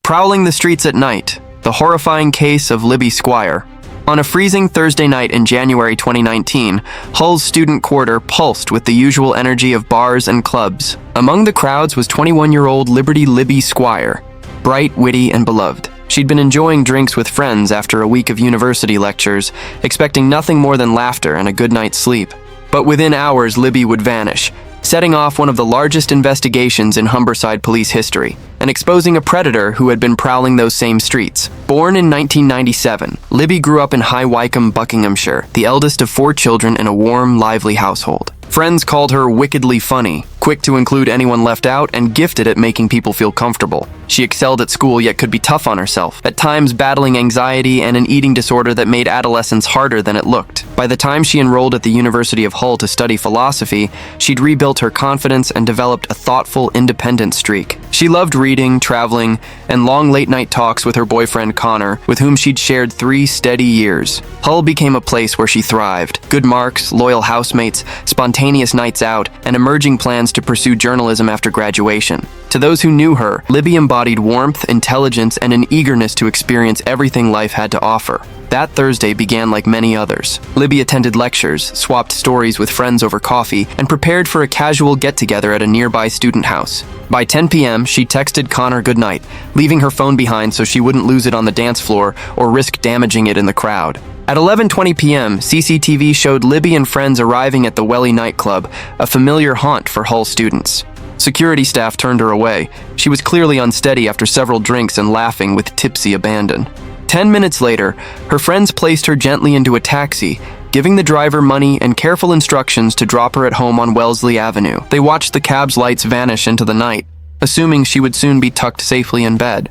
Prowling the streets at night, the horrifying case of Libby Squire. On a freezing Thursday night in January 2019, Hull's student quarter pulsed with the usual energy of bars and clubs. Among the crowds was 21-year-old Libby Squire, bright, witty, and beloved. She'd been enjoying drinks with friends after a week of university lectures, expecting nothing more than laughter and a good night's sleep. But within hours, Libby would vanish, setting off one of the largest investigations in Humberside police history, and exposing a predator who had been prowling those same streets. Born in 1997, Libby grew up in High Wycombe, Buckinghamshire, the eldest of 4 children in a warm, lively household. Friends called her wickedly funny, quick to include anyone left out, and gifted at making people feel comfortable. She excelled at school yet could be tough on herself, at times battling anxiety and an eating disorder that made adolescence harder than it looked. By the time she enrolled at the University of Hull to study philosophy, she'd rebuilt her confidence and developed a thoughtful, independent streak. She loved reading, traveling, and long late-night talks with her boyfriend Connor, with whom she'd shared 3 steady years. Hull became a place where she thrived. Good marks, loyal housemates, spontaneous nights out, and emerging plans to pursue journalism after graduation. To those who knew her, Libby embodied warmth, intelligence, and an eagerness to experience everything life had to offer. That Thursday began like many others. Libby attended lectures, swapped stories with friends over coffee, and prepared for a casual get-together at a nearby student house. By 10 p.m., she texted Connor goodnight, leaving her phone behind so she wouldn't lose it on the dance floor or risk damaging it in the crowd. At 11:20 p.m., CCTV showed Libby and friends arriving at the Welly nightclub, a familiar haunt for Hull students. Security staff turned her away. She was clearly unsteady after several drinks and laughing with tipsy abandon. 10 minutes later, her friends placed her gently into a taxi, giving the driver money and careful instructions to drop her at home on Wellesley Avenue. They watched the cab's lights vanish into the night, assuming she would soon be tucked safely in bed.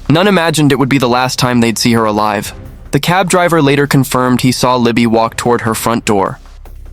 None imagined it would be the last time they'd see her alive. The cab driver later confirmed he saw Libby walk toward her front door.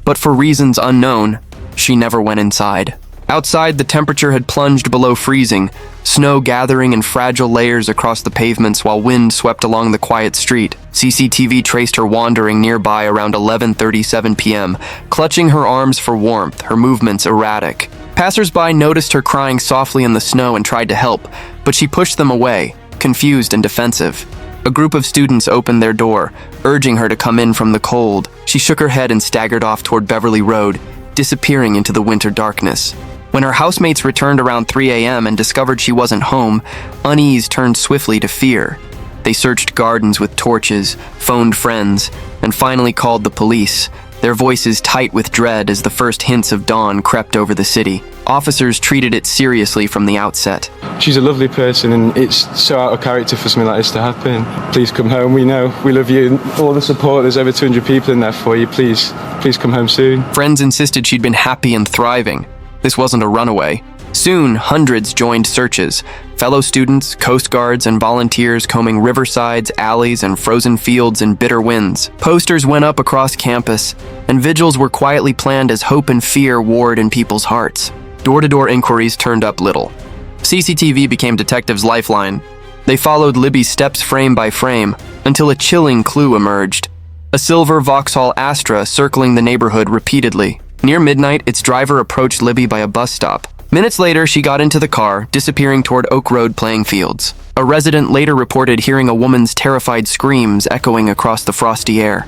But for reasons unknown, she never went inside. Outside, the temperature had plunged below freezing, snow gathering in fragile layers across the pavements while wind swept along the quiet street. CCTV traced her wandering nearby around 11:37 p.m., clutching her arms for warmth, her movements erratic. Passers-by noticed her crying softly in the snow and tried to help, but she pushed them away, confused and defensive. A group of students opened their door, urging her to come in from the cold. She shook her head and staggered off toward Beverly Road, disappearing into the winter darkness. When her housemates returned around 3 a.m. and discovered she wasn't home, unease turned swiftly to fear. They searched gardens with torches, phoned friends, and finally called the police, their voices tight with dread as the first hints of dawn crept over the city. Officers treated it seriously from the outset. She's a lovely person, and it's so out of character for something like this to happen. Please come home. We know we love you and all the support. There's over 200 people in there for you. Please come home soon. Friends insisted she'd been happy and thriving. This wasn't a runaway. Soon, hundreds joined searches. Fellow students, coast guards, and volunteers combing riversides, alleys, and frozen fields in bitter winds. Posters went up across campus, and vigils were quietly planned as hope and fear warred in people's hearts. Door-to-door inquiries turned up little. CCTV became detectives' lifeline. They followed Libby's steps frame by frame until a chilling clue emerged. A silver Vauxhall Astra circling the neighborhood repeatedly. Near midnight, its driver approached Libby by a bus stop. Minutes later, she got into the car, disappearing toward Oak Road playing fields. A resident later reported hearing a woman's terrified screams echoing across the frosty air.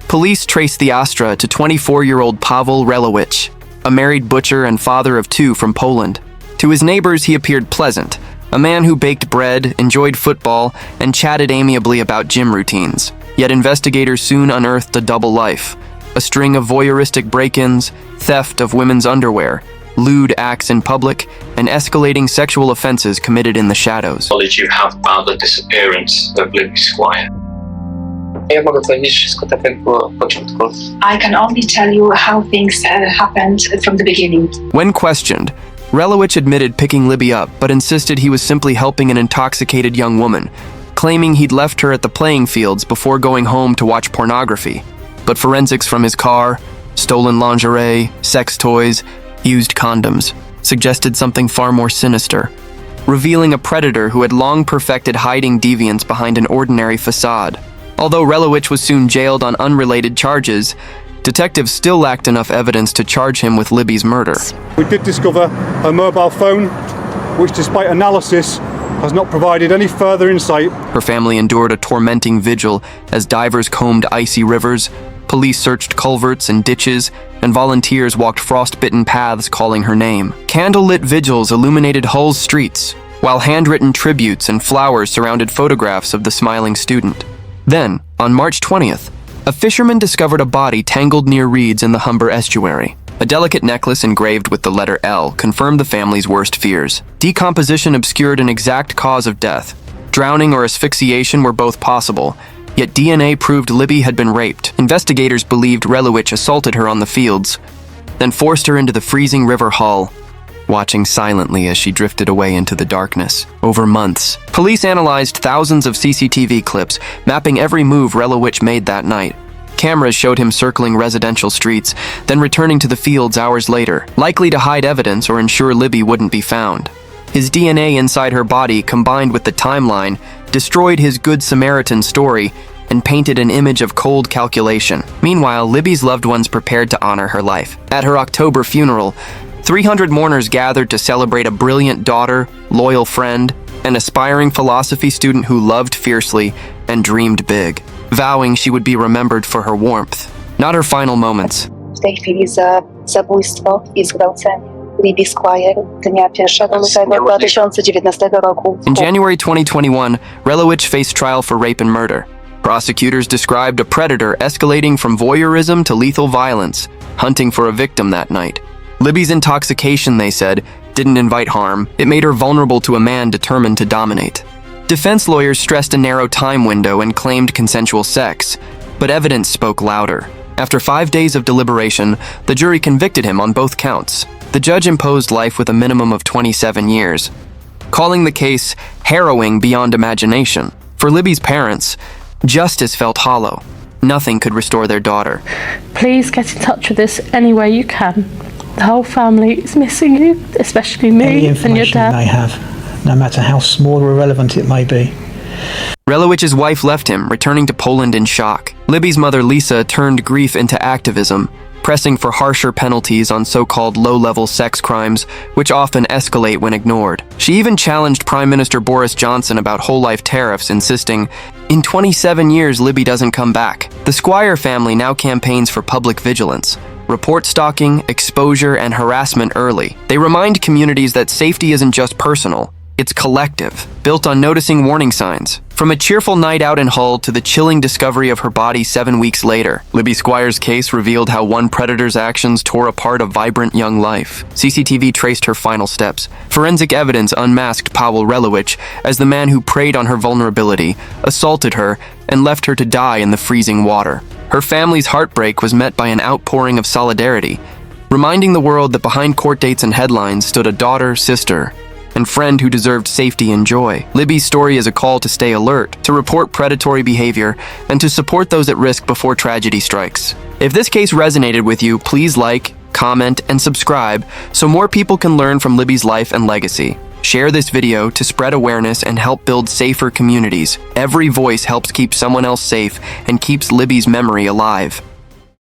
Police traced the Astra to 24-year-old Pawel Relowicz, a married butcher and father of 2 from Poland. To his neighbors, he appeared pleasant, a man who baked bread, enjoyed football, and chatted amiably about gym routines. Yet investigators soon unearthed a double life. A string of voyeuristic break-ins, theft of women's underwear, lewd acts in public, and escalating sexual offenses committed in the shadows. Knowledge you have about the disappearance of Libby Squire. Ja mogę powiedzieć wszystko tak jak było od początku. I can only tell you how things happened from the beginning. When questioned, Relowicz admitted picking Libby up, but insisted he was simply helping an intoxicated young woman, claiming he'd left her at the playing fields before going home to watch pornography. But forensics from his car, stolen lingerie, sex toys, used condoms, suggested something far more sinister, revealing a predator who had long perfected hiding deviance behind an ordinary facade. Although Relowicz was soon jailed on unrelated charges, detectives still lacked enough evidence to charge him with Libby's murder. We did discover a mobile phone, which despite analysis has not provided any further insight. Her family endured a tormenting vigil as divers combed icy rivers, police searched culverts and ditches, and volunteers walked frost-bitten paths calling her name. Candlelit vigils illuminated Hull's streets, while handwritten tributes and flowers surrounded photographs of the smiling student. Then, on March 20th, a fisherman discovered a body tangled near reeds in the Humber estuary. A delicate necklace engraved with the letter L confirmed the family's worst fears. Decomposition obscured an exact cause of death. Drowning or asphyxiation were both possible, yet DNA proved Libby had been raped. Investigators believed Relowicz assaulted her on the fields, then forced her into the freezing River Hull, watching silently as she drifted away into the darkness. Over months, police analyzed thousands of CCTV clips, mapping every move Relowicz made that night. Cameras showed him circling residential streets, then returning to the fields hours later, likely to hide evidence or ensure Libby wouldn't be found. His DNA inside her body, combined with the timeline, destroyed his Good Samaritan story and painted an image of cold calculation. Meanwhile, Libby's loved ones prepared to honor her life. At her October funeral, 300 mourners gathered to celebrate a brilliant daughter, loyal friend, an aspiring philosophy student who loved fiercely and dreamed big, vowing she would be remembered for her warmth, not her final moments. W tej chwili za zabójstwo i zgwałcenie Libby Squire dnia 1 lutego 2019 roku. In January 2021, Relowicz faced trial for rape and murder. Prosecutors described a predator escalating from voyeurism to lethal violence, hunting for a victim that night. Libby's intoxication, they said, didn't invite harm. It made her vulnerable to a man determined to dominate. Defense lawyers stressed a narrow time window and claimed consensual sex, but evidence spoke louder. After 5 days of deliberation, the jury convicted him on both counts. The judge imposed life with a minimum of 27 years, calling the case harrowing beyond imagination. For Libby's parents, justice felt hollow. Nothing could restore their daughter. Please get in touch with us any way you can. The whole family is missing you, especially me Any and your information dad. they have, no matter how small or irrelevant it may be. Relowicz's wife left him, returning to Poland in shock. Libby's mother, Lisa, turned grief into activism, pressing for harsher penalties on so-called low-level sex crimes, which often escalate when ignored. She even challenged Prime Minister Boris Johnson about whole-life tariffs, insisting, "In 27 years, Libby doesn't come back." The Squire family now campaigns for public vigilance. Report stalking, exposure, and harassment early. They remind communities that safety isn't just personal, it's collective, built on noticing warning signs. From a cheerful night out in Hull to the chilling discovery of her body 7 weeks later, Libby Squire's case revealed how one predator's actions tore apart a vibrant young life. CCTV traced her final steps. Forensic evidence unmasked Pawel Relowicz as the man who preyed on her vulnerability, assaulted her, and left her to die in the freezing water. Her family's heartbreak was met by an outpouring of solidarity, reminding the world that behind court dates and headlines stood a daughter, sister, and friend who deserved safety and joy. Libby's story is a call to stay alert, to report predatory behavior, and to support those at risk before tragedy strikes. If this case resonated with you, please like, comment, and subscribe so more people can learn from Libby's life and legacy. Share this video to spread awareness and help build safer communities. Every voice helps keep someone else safe and keeps Libby's memory alive.